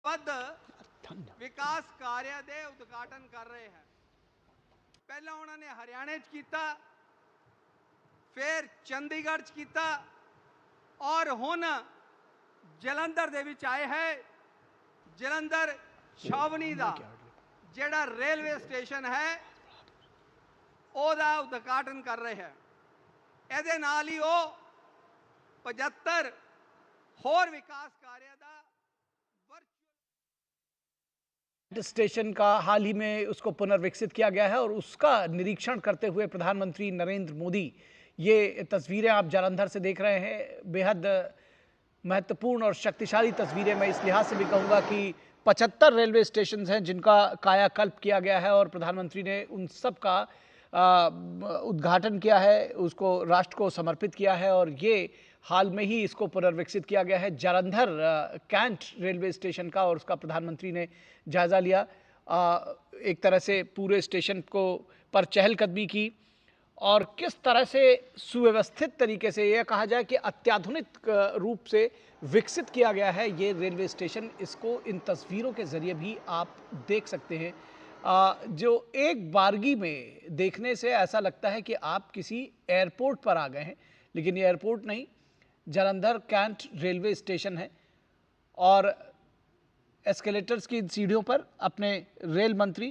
ਵੱਧ ਵਿਕਾਸ ਕਾਰਿਆਂ ਦੇ ਉਦਘਾਟਨ ਕਰ ਰਹੇ ਹਨ। ਪਹਿਲਾਂ ਉਹਨਾਂ ਨੇ ਹਰਿਆਣੇ 'ਚ ਕੀਤਾ, ਫਿਰ ਚੰਡੀਗੜ੍ਹ 'ਚ ਕੀਤਾ ਔਰ ਹੁਣ ਜਲੰਧਰ ਦੇ ਵਿੱਚ ਆਏ ਹੈ। ਜਲੰਧਰ ਛਾਵਣੀ ਦਾ ਜਿਹੜਾ ਰੇਲਵੇ ਸਟੇਸ਼ਨ ਹੈ ਉਹਦਾ ਉਦਘਾਟਨ ਕਰ ਰਹੇ ਹੈ। ਇਹਦੇ ਨਾਲ ਹੀ ਉਹ 75 ਹੋਰ ਵਿਕਾਸ ਕਾਰਿਆਂ ਦਾ स्टेशन का हाल ही में उसको पुनर्विकसित किया गया है और उसका निरीक्षण करते हुए प्रधानमंत्री नरेंद्र मोदी, ये तस्वीरें आप जालंधर से देख रहे हैं, बेहद महत्वपूर्ण और शक्तिशाली तस्वीरें। मैं इस लिहाज से भी कहूँगा कि 75 रेलवे स्टेशन हैं जिनका कायाकल्प किया गया है और प्रधानमंत्री ने उन सब का उद्घाटन किया है, उसको राष्ट्र को समर्पित किया है और ये हाल में ही इसको पुनर्विकसित किया गया है। जालंधर कैंट रेलवे स्टेशन का और उसका प्रधानमंत्री ने जायज़ा लिया। एक तरह से पूरे स्टेशन को पर चहलकदमी की और किस तरह से सुव्यवस्थित तरीके से यह कहा जाए कि अत्याधुनिक रूप से विकसित किया गया है ये रेलवे स्टेशन। इसको इन तस्वीरों के ज़रिए भी आप देख सकते हैं। जो एक बारगी में देखने से ऐसा लगता है कि आप किसी एयरपोर्ट पर आ गए हैं, लेकिन ये एयरपोर्ट नहीं, जालंधर कैंट रेलवे स्टेशन है। और एस्केलेटर्स की सीढ़ियों पर अपने रेल मंत्री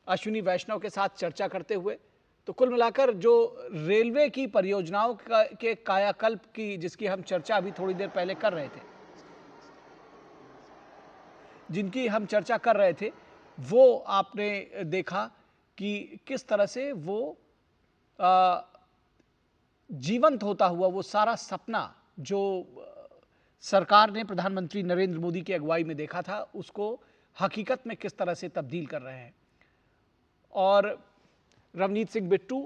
अश्विनी वैष्णव के साथ चर्चा करते हुए, तो कुल मिलाकर जो रेलवे की परियोजनाओं के कायाकल्प की जिसकी हम चर्चा अभी थोड़ी देर पहले कर रहे थे, जिनकी हम चर्चा कर रहे थे, वो आपने देखा कि किस तरह से वो जीवंत होता हुआ वो सारा सपना जो सरकार ने प्रधानमंत्री नरेंद्र मोदी की अगुवाई में देखा था उसको हकीकत में किस तरह से तब्दील कर रहे हैं। और रवनीत सिंह बिट्टू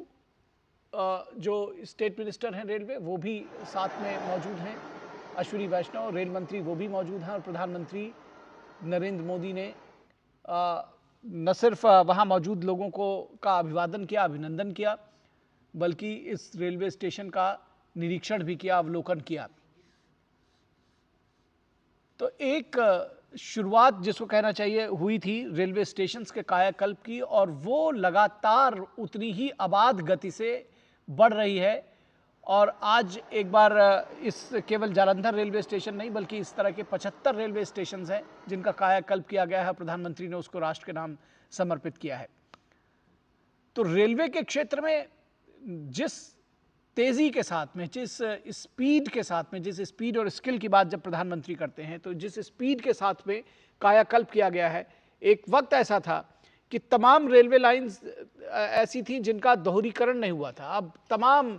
जो स्टेट मिनिस्टर हैं रेलवे, वो भी साथ में मौजूद हैं। अश्विनी वैष्णव रेल मंत्री वो भी मौजूद हैं और प्रधानमंत्री नरेंद्र मोदी ने न सिर्फ वहाँ मौजूद लोगों को का अभिवादन किया, अभिनंदन किया, बल्कि इस रेलवे स्टेशन का निरीक्षण भी किया, अवलोकन किया। तो एक शुरुआत जिसको कहना चाहिए हुई थी रेलवे स्टेशंस के कायाकल्प की और वो लगातार उतनी ही अबाध गति से बढ़ रही है। और आज एक बार इस केवल जालंधर रेलवे स्टेशन नहीं बल्कि इस तरह के 75 रेलवे स्टेशन हैं जिनका कायाकल्प किया गया है, प्रधानमंत्री ने उसको राष्ट्र के नाम समर्पित किया है। तो रेलवे के क्षेत्र में जिस तेज़ी के साथ में, जिस स्पीड के साथ में, जिस स्पीड और स्किल की बात जब प्रधानमंत्री करते हैं तो जिस स्पीड के साथ में कायाकल्प किया गया है, एक वक्त ऐसा था कि तमाम रेलवे लाइंस ऐसी थी जिनका दोहरीकरण नहीं हुआ था। अब तमाम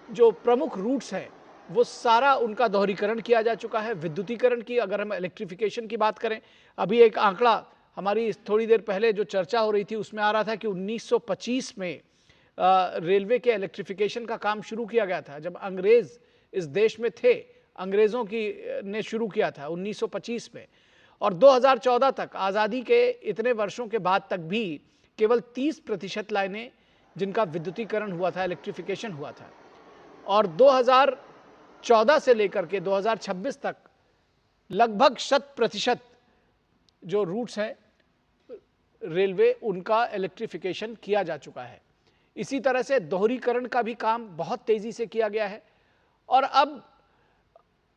जो प्रमुख रूट्स हैं वो सारा उनका दोहरीकरण किया जा चुका है। विद्युतीकरण की अगर हम इलेक्ट्रिफिकेशन की बात करें, अभी एक आंकड़ा हमारी थोड़ी देर पहले जो चर्चा हो रही थी उसमें आ रहा था कि 1925 में रेलवे के इलेक्ट्रिफिकेशन का काम शुरू किया गया था। जब अंग्रेज इस देश में थे, अंग्रेज़ों की ने शुरू किया था 1925 में, और 2014 तक आज़ादी के इतने वर्षों के बाद तक भी केवल 30% लाइनें जिनका विद्युतीकरण हुआ था, इलेक्ट्रिफिकेशन हुआ था। और 2014 से लेकर के 2026 तक लगभग 100% जो रूट्स हैं रेलवे उनका इलेक्ट्रिफिकेशन किया जा चुका है। इसी तरह से दोहरीकरण का भी काम बहुत तेज़ी से किया गया है और अब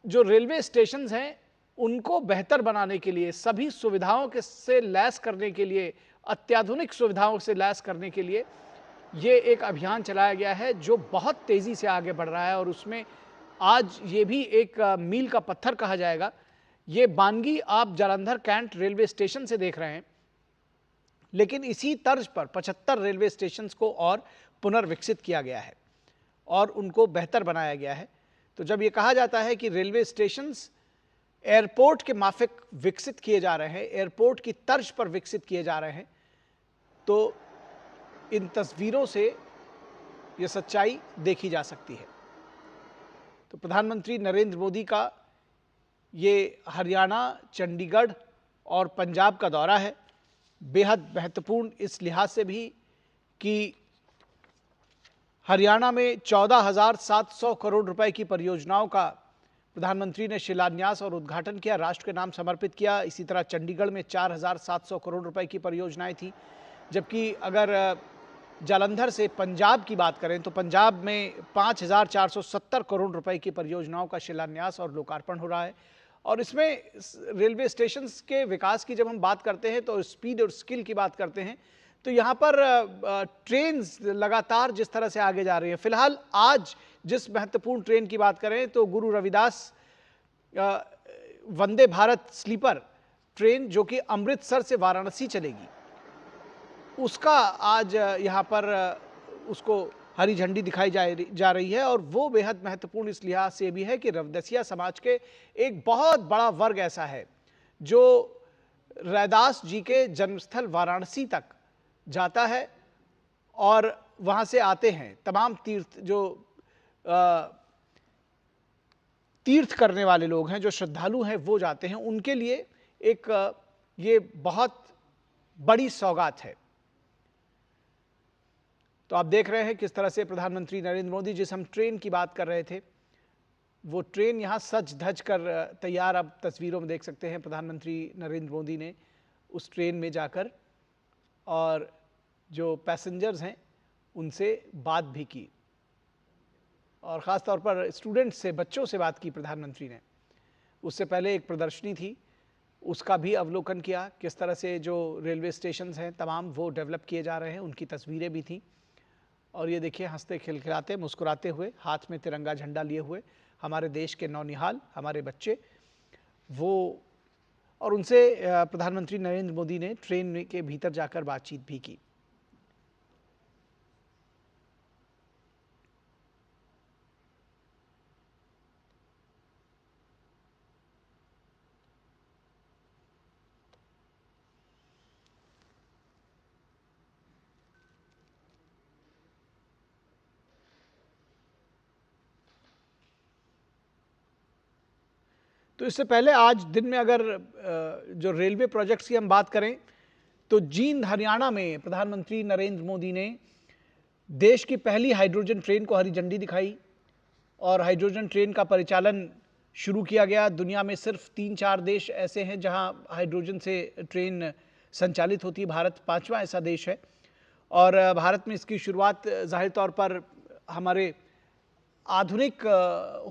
जो रेलवे स्टेशंस हैं उनको बेहतर बनाने के लिए, सभी सुविधाओं के से लैस करने के लिए, अत्याधुनिक सुविधाओं से लैस करने के लिए ये एक अभियान चलाया गया है जो बहुत तेज़ी से आगे बढ़ रहा है। और उसमें आज ये भी एक मील का पत्थर कहा जाएगा। ये बानगी आप जालंधर कैंट रेलवे स्टेशन से देख रहे हैं, लेकिन इसी तर्ज पर 75 रेलवे स्टेशंस को और पुनर्विकसित किया गया है और उनको बेहतर बनाया गया है। तो जब ये कहा जाता है कि रेलवे स्टेशंस एयरपोर्ट के माफिक विकसित किए जा रहे हैं, एयरपोर्ट की तर्ज पर विकसित किए जा रहे हैं, तो इन तस्वीरों से ये सच्चाई देखी जा सकती है। तो प्रधानमंत्री नरेंद्र मोदी का ये हरियाणा, चंडीगढ़ और पंजाब का दौरा है, बेहद महत्वपूर्ण इस लिहाज से भी कि हरियाणा में 14,700 करोड़ रुपए की परियोजनाओं का प्रधानमंत्री ने शिलान्यास और उद्घाटन किया, राष्ट्र के नाम समर्पित किया। इसी तरह चंडीगढ़ में 4,700 करोड़ रुपए की परियोजनाएं थी। जबकि अगर जालंधर से पंजाब की बात करें तो पंजाब में 5,470 करोड़ रुपए की परियोजनाओं का शिलान्यास और लोकार्पण हो रहा है। और इसमें रेलवे स्टेशन के विकास की जब हम बात करते हैं तो स्पीड और स्किल की बात करते हैं, तो यहाँ पर ट्रेन लगातार जिस तरह से आगे जा रही है। फिलहाल आज जिस महत्वपूर्ण ट्रेन की बात करें तो गुरु रविदास वंदे भारत स्लीपर ट्रेन जो कि अमृतसर से वाराणसी चलेगी, उसका आज यहाँ पर उसको हरी झंडी दिखाई जा रही है। और वो बेहद महत्वपूर्ण इस लिहाज से भी है कि रवदसिया समाज के एक बहुत बड़ा वर्ग ऐसा है जो रैदास जी के जन्मस्थल वाराणसी तक जाता है और वहां से आते हैं। तमाम तीर्थ करने वाले लोग हैं, जो श्रद्धालु हैं, वो जाते हैं। उनके लिए एक ये बहुत बड़ी सौगात है। तो आप देख रहे हैं किस तरह से प्रधानमंत्री नरेंद्र मोदी, जिस हम ट्रेन की बात कर रहे थे, वो ट्रेन यहाँ सज धज कर तैयार, अब तस्वीरों में देख सकते हैं प्रधानमंत्री नरेंद्र मोदी ने उस ट्रेन में जाकर और जो पैसेंजर्स हैं उनसे बात भी की और ख़ास तौर पर स्टूडेंट्स से, बच्चों से बात की प्रधानमंत्री ने। उससे पहले एक प्रदर्शनी थी, उसका भी अवलोकन किया। किस तरह से जो रेलवे स्टेशन हैं तमाम वो डेवलप किए जा रहे हैं, उनकी तस्वीरें भी थी। और ये देखिए हंसते खिलखिलाते मुस्कुराते हुए, हाथ में तिरंगा झंडा लिए हुए हमारे देश के नौनिहाल, हमारे बच्चे, वो, और उनसे प्रधानमंत्री नरेंद्र मोदी ने ट्रेन के भीतर जाकर बातचीत भी की। तो इससे पहले आज दिन में अगर जो रेलवे प्रोजेक्ट्स की हम बात करें तो जींद हरियाणा में प्रधानमंत्री नरेंद्र मोदी ने देश की पहली हाइड्रोजन ट्रेन को हरी झंडी दिखाई और हाइड्रोजन ट्रेन का परिचालन शुरू किया गया। दुनिया में सिर्फ 3-4 देश ऐसे हैं जहां हाइड्रोजन से ट्रेन संचालित होती है, भारत 5वां ऐसा देश है। और भारत में इसकी शुरुआत जाहिर तौर पर हमारे आधुनिक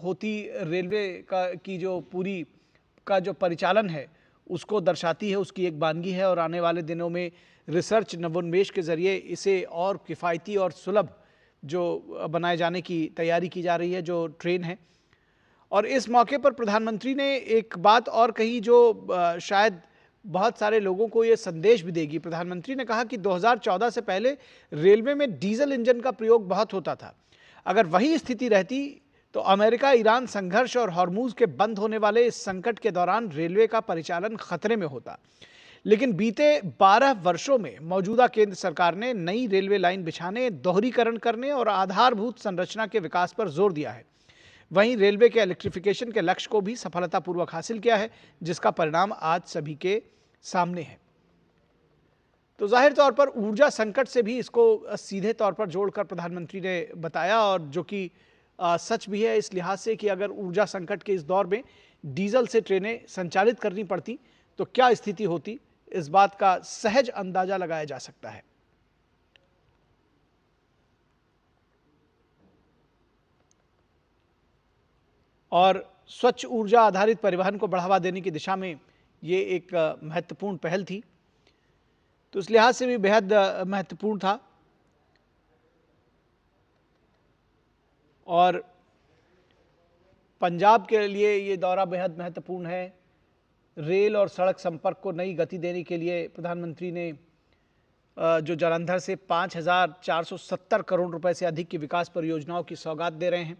होती रेलवे की जो पूरी का जो परिचालन है उसको दर्शाती है, उसकी एक वानगी है। और आने वाले दिनों में रिसर्च नवोन्मेष के जरिए इसे और किफ़ायती और सुलभ जो बनाए जाने की तैयारी की जा रही है, जो ट्रेन है। और इस मौके पर प्रधानमंत्री ने एक बात और कही जो शायद बहुत सारे लोगों को ये संदेश भी देगी। प्रधानमंत्री ने कहा कि 2014 से पहले रेलवे में डीजल इंजन का प्रयोग बहुत होता था। अगर वही स्थिति रहती तो अमेरिका ईरान संघर्ष और हॉर्मूज के बंद होने वाले इस संकट के दौरान रेलवे का परिचालन खतरे में होता। लेकिन बीते 12 वर्षों में मौजूदा केंद्र सरकार ने नई रेलवे लाइन बिछाने, दोहरीकरण करने और आधारभूत संरचना के विकास पर जोर दिया है। वहीं रेलवे के इलेक्ट्रिफिकेशन के लक्ष्य को भी सफलतापूर्वक हासिल किया है, जिसका परिणाम आज सभी के सामने है। तो जाहिर तौर पर ऊर्जा संकट से भी इसको सीधे तौर पर जोड़कर प्रधानमंत्री ने बताया, और जो कि सच भी है इस लिहाज से कि अगर ऊर्जा संकट के इस दौर में डीजल से ट्रेनें संचालित करनी पड़ती तो क्या स्थिति होती, इस बात का सहज अंदाजा लगाया जा सकता है। और स्वच्छ ऊर्जा आधारित परिवहन को बढ़ावा देने की दिशा में ये एक महत्वपूर्ण पहल थी, तो इस लिहाज से भी बेहद महत्वपूर्ण था। और पंजाब के लिए ये दौरा बेहद महत्वपूर्ण है। रेल और सड़क संपर्क को नई गति देने के लिए प्रधानमंत्री ने जो जालंधर से 5,470 करोड़ रुपए से अधिक की विकास परियोजनाओं की सौगात दे रहे हैं।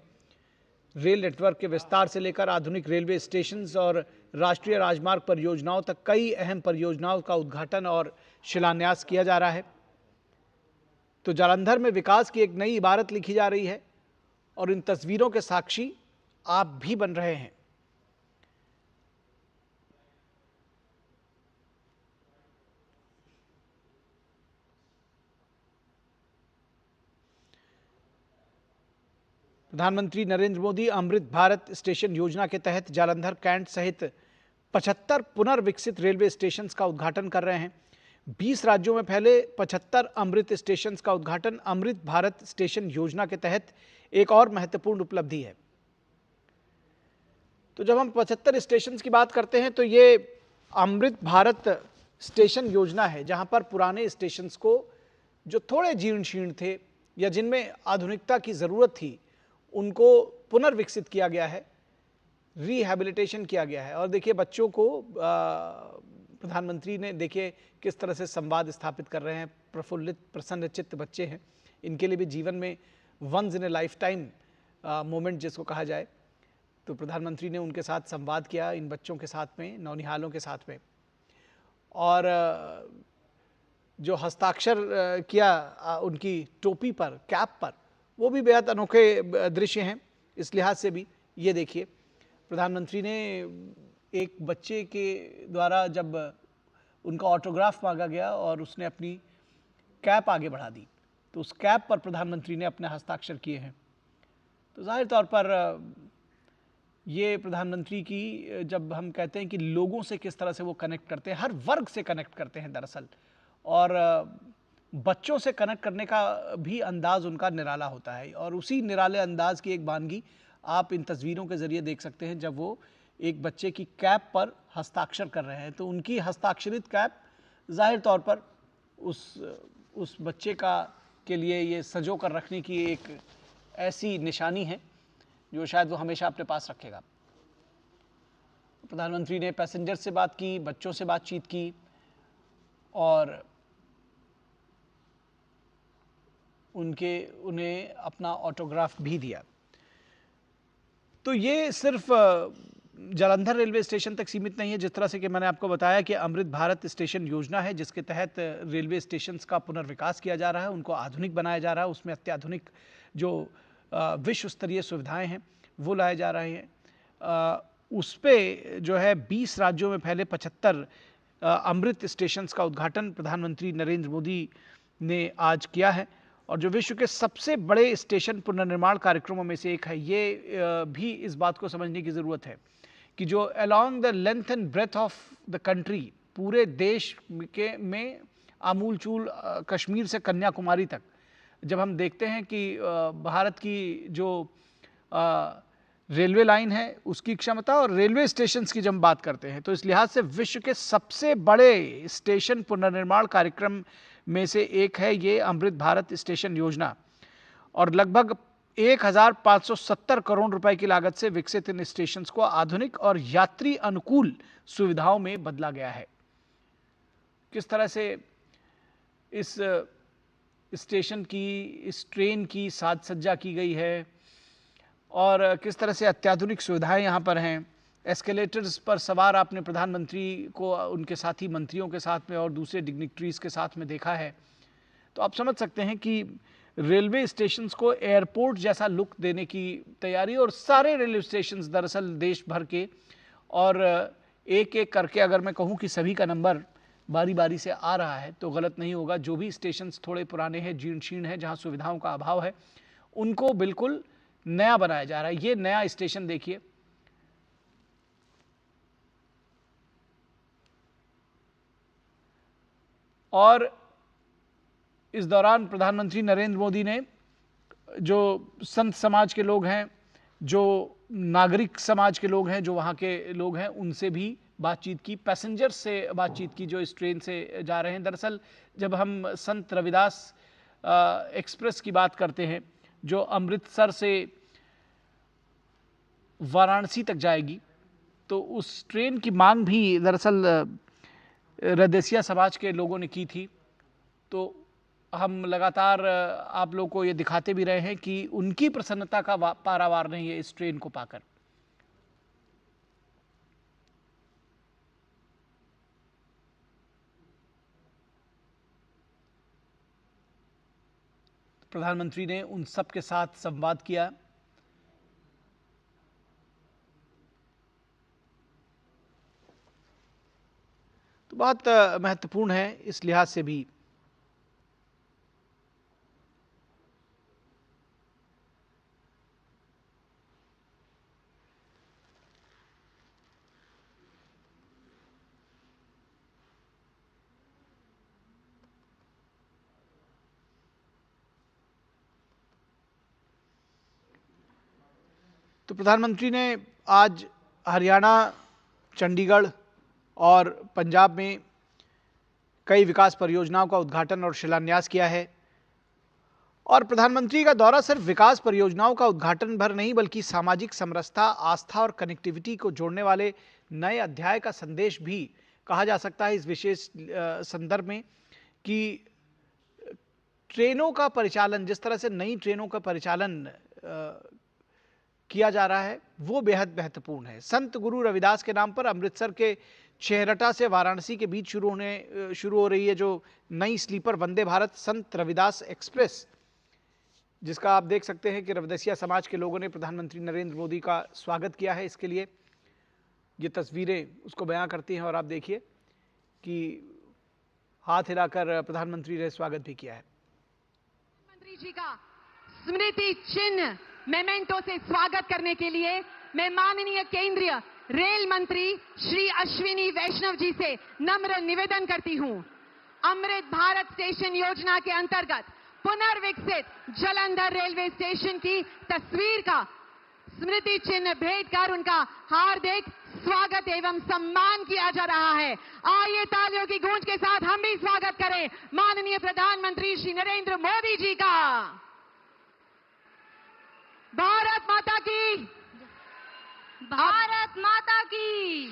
रेल नेटवर्क के विस्तार से लेकर आधुनिक रेलवे स्टेशन और राष्ट्रीय राजमार्ग परियोजनाओं तक कई अहम परियोजनाओं का उद्घाटन और शिलान्यास किया जा रहा है। तो जालंधर में विकास की एक नई इबारत लिखी जा रही है और इन तस्वीरों के साक्षी आप भी बन रहे हैं। प्रधानमंत्री नरेंद्र मोदी अमृत भारत स्टेशन योजना के तहत जालंधर, कैंट सहित 75 पुनर्विकसित रेलवे स्टेशन का उद्घाटन कर रहे हैं। 20 राज्यों में फैले 75 अमृत स्टेशन का उद्घाटन अमृत भारत स्टेशन योजना के तहत एक और महत्वपूर्ण उपलब्धि है। तो जब हम 75 स्टेशन की बात करते हैं तो ये अमृत भारत स्टेशन योजना है, जहां पर पुराने स्टेशन को जो थोड़े जीर्ण शीर्ण थे या जिनमें आधुनिकता की ज़रूरत थी, उनको पुनर्विकसित किया गया है, रिहैबिलिटेशन किया गया है। और देखिए बच्चों को प्रधानमंत्री ने देखिए किस तरह से संवाद स्थापित कर रहे हैं। प्रफुल्लित प्रसन्नचित्त बच्चे हैं, इनके लिए भी जीवन में once in a lifetime moment जिसको कहा जाए, तो प्रधानमंत्री ने उनके साथ संवाद किया, इन बच्चों के साथ में, नौनिहालों के साथ में। और जो हस्ताक्षर किया उनकी टोपी पर, कैप पर, वो भी बेहद अनोखे दृश्य हैं इस लिहाज से भी। ये देखिए प्रधानमंत्री ने एक बच्चे के द्वारा जब उनका ऑटोग्राफ मांगा गया और उसने अपनी कैप आगे बढ़ा दी, तो उस कैप पर प्रधानमंत्री ने अपने हस्ताक्षर किए हैं। तो जाहिर तौर पर ये प्रधानमंत्री की, जब हम कहते हैं कि लोगों से किस तरह से वो कनेक्ट करते हैं, हर वर्ग से कनेक्ट करते हैं दरअसल, और बच्चों से कनेक्ट करने का भी अंदाज़ उनका निराला होता है। और उसी निराले अंदाज की एक वानगी आप इन तस्वीरों के ज़रिए देख सकते हैं, जब वो एक बच्चे की कैप पर हस्ताक्षर कर रहे हैं। तो उनकी हस्ताक्षरित कैप जाहिर तौर पर उस बच्चे के लिए ये संजो कर रखने की एक ऐसी निशानी है जो शायद वो हमेशा अपने पास रखेगा। प्रधानमंत्री ने पैसेंजर से बात की, बच्चों से बातचीत की और उन्हें अपना ऑटोग्राफ भी दिया। तो ये सिर्फ जालंधर रेलवे स्टेशन तक सीमित नहीं है। जिस तरह से कि मैंने आपको बताया कि अमृत भारत स्टेशन योजना है, जिसके तहत रेलवे स्टेशन का पुनर्विकास किया जा रहा है, उनको आधुनिक बनाया जा रहा है, उसमें अत्याधुनिक जो विश्व स्तरीय सुविधाएं हैं वो लाए जा रहे हैं। उस पे जो है 20 राज्यों में फैले 75 अमृत स्टेशन का उद्घाटन प्रधानमंत्री नरेंद्र मोदी ने आज किया है। और जो विश्व के सबसे बड़े स्टेशन पुनर्निर्माण कार्यक्रमों में से एक है, ये भी इस बात को समझने की ज़रूरत है कि जो along the length and breadth of the country, पूरे देश में आमूल चूल कश्मीर से कन्याकुमारी तक, जब हम देखते हैं कि भारत की जो रेलवे लाइन है उसकी क्षमता और रेलवे स्टेशंस की जब हम बात करते हैं, तो इस लिहाज से विश्व के सबसे बड़े स्टेशन पुनर्निर्माण कार्यक्रम में से एक है ये अमृत भारत स्टेशन योजना। और लगभग 1570 करोड़ रुपए की लागत से विकसित इन स्टेशंस को आधुनिक और यात्री अनुकूल सुविधाओं में बदला गया है। किस तरह से इस स्टेशन की, इस ट्रेन की साज सज्जा की गई है और किस तरह से अत्याधुनिक सुविधाएं यहाँ पर हैं। एस्केलेटर्स पर सवार आपने प्रधानमंत्री को उनके साथी मंत्रियों के साथ में और दूसरे डिग्निटरीज के साथ में देखा है। तो आप समझ सकते हैं कि रेलवे स्टेशंस को एयरपोर्ट जैसा लुक देने की तैयारी, और सारे रेलवे स्टेशंस दरअसल देश भर के, और एक एक करके अगर मैं कहूँ कि सभी का नंबर बारी बारी से आ रहा है तो गलत नहीं होगा। जो भी स्टेशंस थोड़े पुराने हैं, जीर्ण शीर्ण हैं, जहाँ सुविधाओं का अभाव है, उनको बिल्कुल नया बनाया जा रहा है। ये नया स्टेशन देखिए, और इस दौरान प्रधानमंत्री नरेंद्र मोदी ने जो संत समाज के लोग हैं, जो नागरिक समाज के लोग हैं, जो वहाँ के लोग हैं, उनसे भी बातचीत की, पैसेंजर से बातचीत की जो इस ट्रेन से जा रहे हैं। दरअसल जब हम संत रविदास एक्सप्रेस की बात करते हैं जो अमृतसर से वाराणसी तक जाएगी, तो उस ट्रेन की मांग भी दरअसल रदेसिया समाज के लोगों ने की थी। तो हम लगातार आप लोगों को ये दिखाते भी रहे हैं कि उनकी प्रसन्नता का पारावार नहीं है इस ट्रेन को पाकर। प्रधानमंत्री ने उन सब के साथ संवाद किया। तो बहुत महत्वपूर्ण है इस लिहाज से भी। तो प्रधानमंत्री ने आज हरियाणा, चंडीगढ़ और पंजाब में कई विकास परियोजनाओं का उद्घाटन और शिलान्यास किया है। और प्रधानमंत्री का दौरा सिर्फ विकास परियोजनाओं का उद्घाटन भर नहीं, बल्कि सामाजिक समरसता, आस्था और कनेक्टिविटी को जोड़ने वाले नए अध्याय का संदेश भी कहा जा सकता है इस विशेष संदर्भ में कि ट्रेनों का परिचालन, जिस तरह से नई ट्रेनों का परिचालन किया जा रहा है, वो बेहद महत्वपूर्ण है। संत गुरु रविदास के नाम पर अमृतसर के छेहरटा से वाराणसी के बीच शुरू हो रही है जो नई स्लीपर वंदे भारत संत रविदास एक्सप्रेस, जिसका आप देख सकते हैं कि रविदासिया समाज के लोगों ने प्रधानमंत्री नरेंद्र मोदी का स्वागत किया है। इसके लिए ये तस्वीरें उसको बयां करती हैं और आप देखिए कि हाथ हिलाकर प्रधानमंत्री ने स्वागत भी किया है। प्रधानमंत्री जी का स्मृति चिन्ह मेमेंटो से स्वागत करने के लिए मैं माननीय केंद्रीय रेल मंत्री श्री अश्विनी वैष्णव जी से नम्र निवेदन करती हूं। अमृत भारत स्टेशन योजना के अंतर्गत पुनर्विकसित जालंधर रेलवे स्टेशन की तस्वीर का स्मृति चिन्ह भेंट कर उनका हार्दिक स्वागत एवं सम्मान किया जा रहा है। आइए तालियों की गूंज के साथ हम भी स्वागत करें माननीय प्रधानमंत्री श्री नरेंद्र मोदी जी का। भारत माता की, भारत माता की।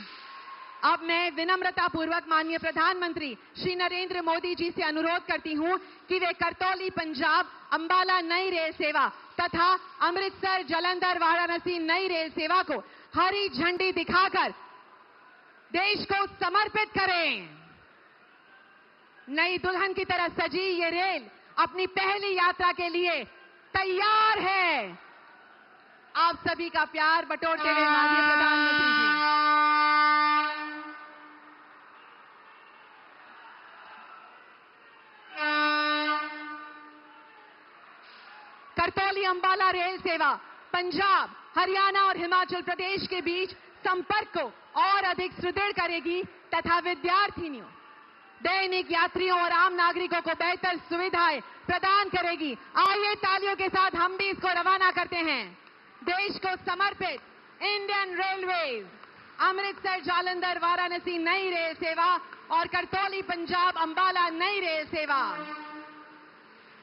अब मैं विनम्रता पूर्वक माननीय प्रधानमंत्री श्री नरेंद्र मोदी जी से अनुरोध करती हूं कि वे करतौली पंजाब अंबाला नई रेल सेवा तथा अमृतसर जालंधर वाराणसी नई रेल सेवा को हरी झंडी दिखाकर देश को समर्पित करें। नई दुल्हन की तरह सजी ये रेल अपनी पहली यात्रा के लिए तैयार है। आप सभी का प्यार बटोरते हुए माननीय प्रधानमंत्री जी। करतौली अंबाला रेल सेवा पंजाब, हरियाणा और हिमाचल प्रदेश के बीच संपर्क को और अधिक सुदृढ़ करेगी तथा विद्यार्थियों, दैनिक यात्रियों और आम नागरिकों को बेहतर सुविधाएं प्रदान करेगी। आइए तालियों के साथ हम भी इसको रवाना करते हैं। देश को समर्पित इंडियन रेलवेज अमृतसर जालंधर वाराणसी नई रेल सेवा और करतौली पंजाब अंबाला नई रेल सेवा।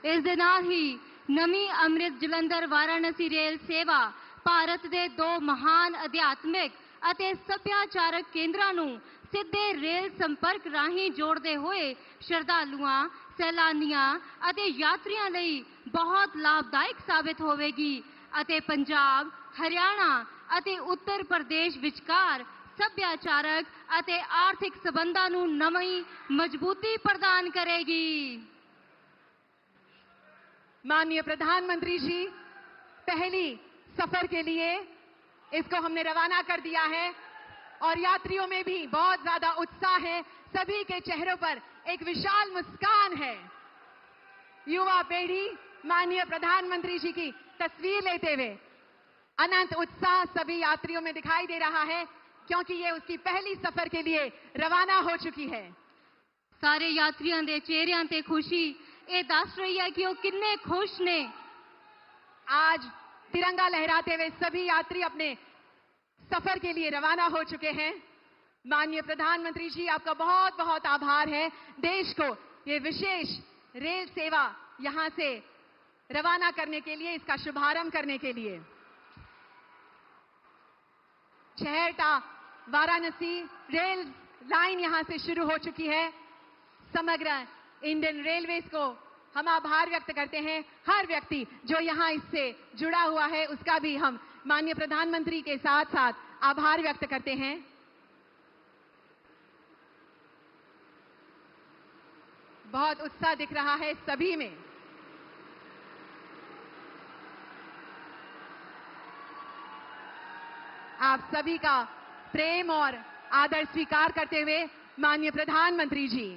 ਇਸ ਦੇ ਨਾਲ ਹੀ ਨਵੀਂ ਅੰਮ੍ਰਿਤ ਜਲੰਧਰ ਵਾਰਾਣਸੀ ਰੇਲ ਸੇਵਾ ਭਾਰਤ ਦੇ ਦੋ ਮਹਾਨ ਅਧਿਆਤਮਿਕ ਅਤੇ ਸੱਭਿਆਚਾਰਕ ਕੇਂਦਰਾਂ ਨੂੰ ਸਿੱਧੇ ਰੇਲ ਸੰਪਰਕ ਰਾਹੀਂ ਜੋੜਦੇ ਹੋਏ ਸ਼ਰਧਾਲੂਆਂ, ਸੈਲਾਨੀਆਂ ਅਤੇ ਯਾਤਰੀਆਂ ਲਈ ਬਹੁਤ ਲਾਭਦਾਇਕ ਸਾਬਿਤ ਹੋਵੇਗੀ ਅਤੇ ਪੰਜਾਬ, ਹਰਿਆਣਾ ਅਤੇ ਉੱਤਰ ਪ੍ਰਦੇਸ਼ ਵਿਚਕਾਰ ਸੱਭਿਆਚਾਰਕ ਅਤੇ ਆਰਥਿਕ ਸਬੰਧਾਂ ਨੂੰ ਨਵੀਂ ਮਜ਼ਬੂਤੀ ਪ੍ਰਦਾਨ ਕਰੇਗੀ। माननीय प्रधानमंत्री जी, पहली सफर के लिए इसको हमने रवाना कर दिया है और यात्रियों में भी बहुत ज्यादा उत्साह है। सभी के चेहरों पर एक विशाल मुस्कान है। युवा पीढ़ी माननीय प्रधानमंत्री जी की तस्वीर लेते हुए अनंत उत्साह सभी यात्रियों में दिखाई दे रहा है क्योंकि ये उसकी पहली सफर के लिए रवाना हो चुकी है। ਸਾਰੇ ਯਾਤਰੀਆਂ ਦੇ ਚਿਹਰਿਆਂ ਤੇ ਖੁਸ਼ੀ ਇਹ ਦੱਸ ਰਹੀ ਹੈ ਕਿ ਉਹ ਕਿੰਨੇ खुश ने। आज तिरंगा लहराते हुए सभी यात्री अपने सफर के लिए रवाना हो चुके हैं। माननीय प्रधानमंत्री जी, आपका बहुत बहुत आभार है। देश को ये विशेष रेल सेवा यहां से रवाना करने के लिए, इसका शुभारंभ करने के लिए। छेहरटा वाराणसी रेल लाइन यहां से शुरू हो चुकी है। समग्र इंडियन रेलवेज को हम आभार व्यक्त करते हैं। हर व्यक्ति जो यहां इससे जुड़ा हुआ है उसका भी हम माननीय प्रधानमंत्री के साथ साथ आभार व्यक्त करते हैं। बहुत उत्साह दिख रहा है सभी में। आप सभी का प्रेम और आदर स्वीकार करते हुए माननीय प्रधानमंत्री जी,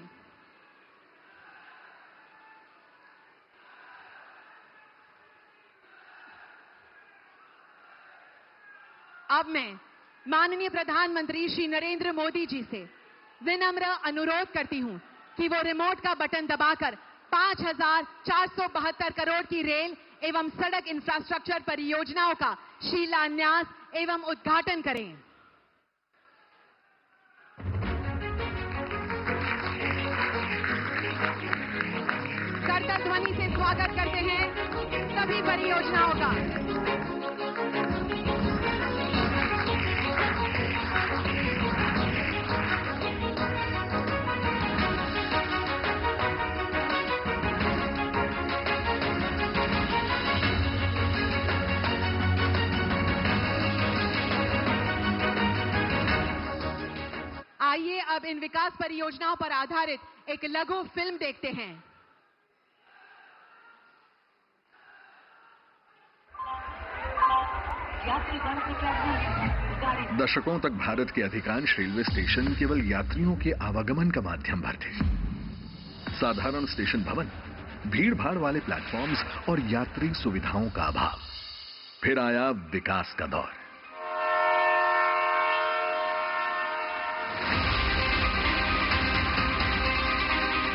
अब मैं माननीय प्रधानमंत्री श्री नरेंद्र मोदी जी से विनम्र अनुरोध करती हूं कि वो रिमोट का बटन दबाकर 5,472 करोड़ की रेल एवं सड़क इंफ्रास्ट्रक्चर परियोजनाओं का शिलान्यास एवं उद्घाटन करें। करताल ध्वनि से स्वागत करते हैं सभी परियोजनाओं का। आइए अब इन विकास परियोजनाओं पर आधारित एक लघु फिल्म देखते हैं। दशकों तक भारत के अधिकांश रेलवे स्टेशन केवल यात्रियों के आवागमन का माध्यम भर थे। साधारण स्टेशन भवन, भीड़-भाड़ वाले प्लेटफॉर्म्स और यात्री सुविधाओं का अभाव। फिर आया विकास का दौर।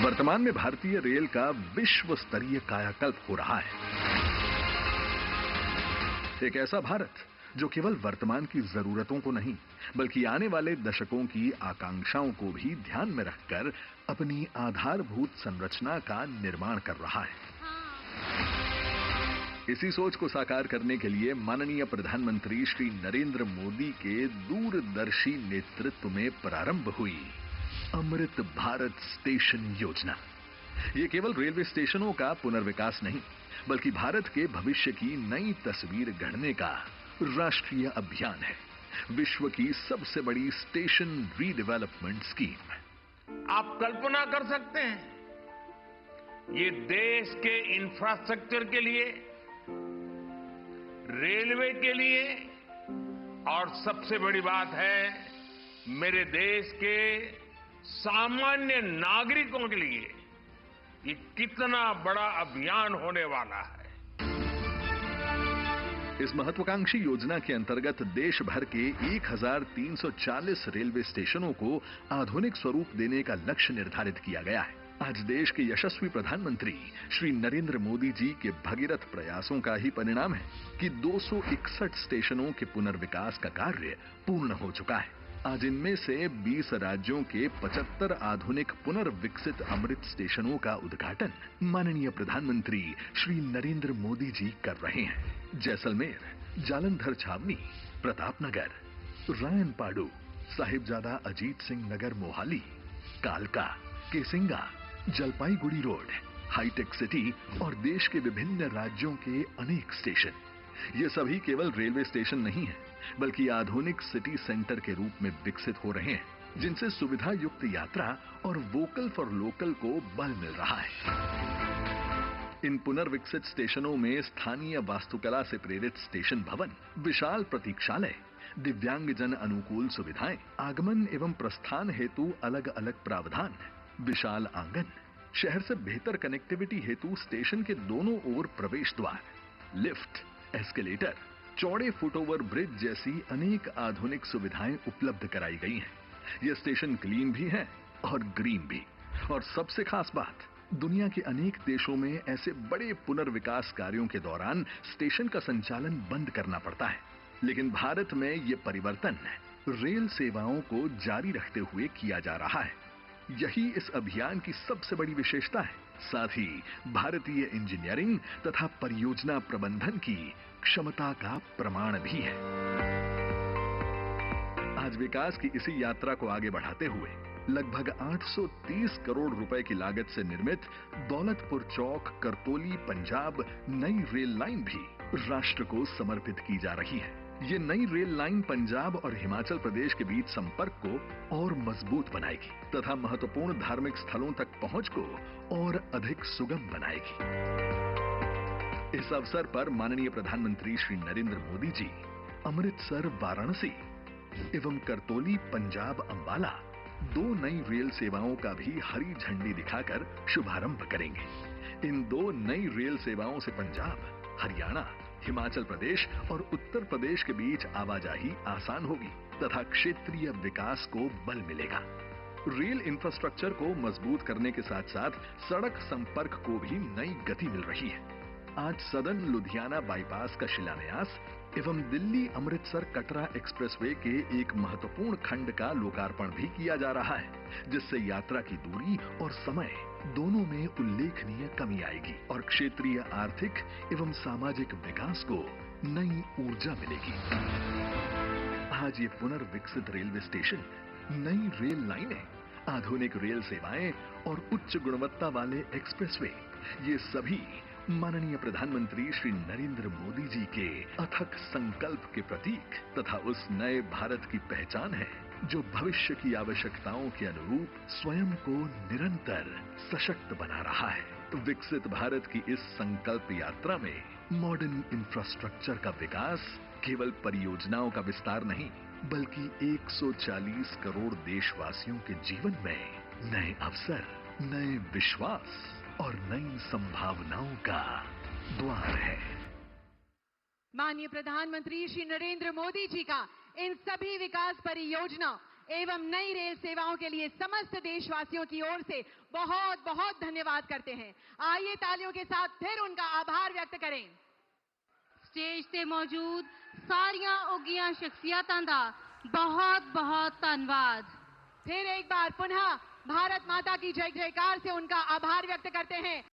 वर्तमान में भारतीय रेल का विश्व स्तरीय कायाकल्प हो रहा है। एक ऐसा भारत जो केवल वर्तमान की जरूरतों को नहीं, बल्कि आने वाले दशकों की आकांक्षाओं को भी ध्यान में रखकर अपनी आधारभूत संरचना का निर्माण कर रहा है। इसी सोच को साकार करने के लिए माननीय प्रधानमंत्री श्री नरेंद्र मोदी के दूरदर्शी नेतृत्व में प्रारंभ हुई अमृत भारत स्टेशन योजना। ये केवल रेलवे स्टेशनों का पुनर्विकास नहीं, बल्कि भारत के भविष्य की नई तस्वीर गढ़ने का राष्ट्रीय अभियान है। विश्व की सबसे बड़ी स्टेशन रीडेवलपमेंट स्कीम। आप कल्पना कर सकते हैं, ये देश के इंफ्रास्ट्रक्चर के लिए, रेलवे के लिए और सबसे बड़ी बात है मेरे देश के सामान्य नागरिकों के लिए ये कितना बड़ा अभियान होने वाला है। इस महत्वाकांक्षी योजना के अंतर्गत देश भर के 1340 रेलवे स्टेशनों को आधुनिक स्वरूप देने का लक्ष्य निर्धारित किया गया है। आज देश के यशस्वी प्रधानमंत्री श्री नरेंद्र मोदी जी के भगीरथ प्रयासों का ही परिणाम है कि 261 स्टेशनों के पुनर्विकास का कार्य पूर्ण हो चुका है। आज इनमें से 20 राज्यों के 75 आधुनिक पुनर्विकसित अमृत स्टेशनों का उद्घाटन माननीय प्रधानमंत्री श्री नरेंद्र मोदी जी कर रहे हैं। जैसलमेर, जालंधर छावनी, प्रतापनगर, रायनपाडू, साहिबजादा अजीत सिंह नगर मोहाली, कालका, Kesinga, Jalpaiguri road, hitech city और देश के विभिन्न राज्यों के अनेक स्टेशन। ये सभी केवल रेलवे स्टेशन नहीं है, बल्कि आधुनिक सिटी सेंटर के रूप में विकसित हो रहे हैं, जिनसे सुविधा युक्त यात्रा और वोकल फॉर लोकल को बल मिल रहा है। इन पुनर्विकसित स्टेशनों में स्थानीय वास्तुकला से प्रेरित स्टेशन भवन, विशाल प्रतीक्षालय, दिव्यांगजन अनुकूल सुविधाएं, आगमन एवं प्रस्थान हेतु अलग अलग प्रावधान, विशाल आंगन, शहर से बेहतर कनेक्टिविटी हेतु स्टेशन के दोनों ओर प्रवेश द्वार, लिफ्ट, एस्केलेटर, चौड़े फुटओवर ब्रिज जैसी अनेक आधुनिक सुविधाएं उपलब्ध कराई गई हैं। ये स्टेशन क्लीन भी हैं और ग्रीन भी। और सबसे खास बात, दुनिया के अनेक देशों में ऐसे बड़े पुनर्विकास कार्यों के दौरान स्टेशन का संचालन बंद करना पड़ता है, लेकिन भारत में ये परिवर्तन रेल सेवाओं को जारी रखते हुए किया जा रहा है। यही इस अभियान की सबसे बड़ी विशेषता है, साथ ही भारतीय इंजीनियरिंग तथा परियोजना प्रबंधन की क्षमता का प्रमाण भी है। आज विकास की इसी यात्रा को आगे बढ़ाते हुए लगभग 830 करोड़ रुपए की लागत से निर्मित दौलतपुर चौक करतौली पंजाब नई रेल लाइन भी राष्ट्र को समर्पित की जा रही है। ये नई रेल लाइन पंजाब और हिमाचल प्रदेश के बीच संपर्क को और मजबूत बनाएगी तथा महत्वपूर्ण धार्मिक स्थलों तक पहुंच को और अधिक सुगम बनाएगी। इस अवसर पर माननीय प्रधानमंत्री श्री नरेंद्र मोदी जी अमृतसर वाराणसी एवं करतौली पंजाब अंबाला 2 नई रेल सेवाओं का भी हरी झंडी दिखाकर शुभारंभ करेंगे। इन 2 नई रेल सेवाओं से पंजाब, हरियाणा, हिमाचल प्रदेश और उत्तर प्रदेश के बीच आवाजाही आसान होगी तथा क्षेत्रीय विकास को बल मिलेगा। रेल इंफ्रास्ट्रक्चर को मजबूत करने के साथ साथ सड़क संपर्क को भी नई गति मिल रही है। आज सदन लुधियाना बाईपास का शिलान्यास एवं दिल्ली अमृतसर कटरा एक्सप्रेसवे के एक महत्वपूर्ण खंड का लोकार्पण भी किया जा रहा है, जिससे यात्रा की दूरी और समय दोनों में उल्लेखनीय कमी आएगी और क्षेत्रीय आर्थिक एवं सामाजिक विकास को नई ऊर्जा मिलेगी। आज ये पुनर्विकसित रेलवे स्टेशन, नई रेल लाइनें, आधुनिक रेल सेवाएं और उच्च गुणवत्ता वाले एक्सप्रेसवे, ये सभी माननीय प्रधानमंत्री श्री नरेंद्र मोदी जी के अथक संकल्प के प्रतीक तथा उस नए भारत की पहचान है जो भविष्य की आवश्यकताओं के अनुरूप स्वयं को निरंतर सशक्त बना रहा है। विकसित भारत की इस संकल्प यात्रा में मॉडर्न इंफ्रास्ट्रक्चर का विकास केवल परियोजनाओं का विस्तार नहीं, बल्कि 140 करोड़ देशवासियों के जीवन में नए अवसर, नए विश्वास और नई संभावनाओं का द्वार है। माननीय प्रधानमंत्री श्री नरेंद्र मोदी जी का इन सभी विकास परियोजना एवं नई रेल सेवाओं के लिए समस्त देशवासियों की ओर से बहुत बहुत धन्यवाद करते हैं। आइए तालियों के साथ फिर उनका आभार व्यक्त करें। स्टेज ते मौजूद सारियां उगियां शख्सियतां दा बहुत बहुत धन्यवाद। फिर एक बार पुनः भारत माता की जय जयकार से उनका आभार व्यक्त करते हैं।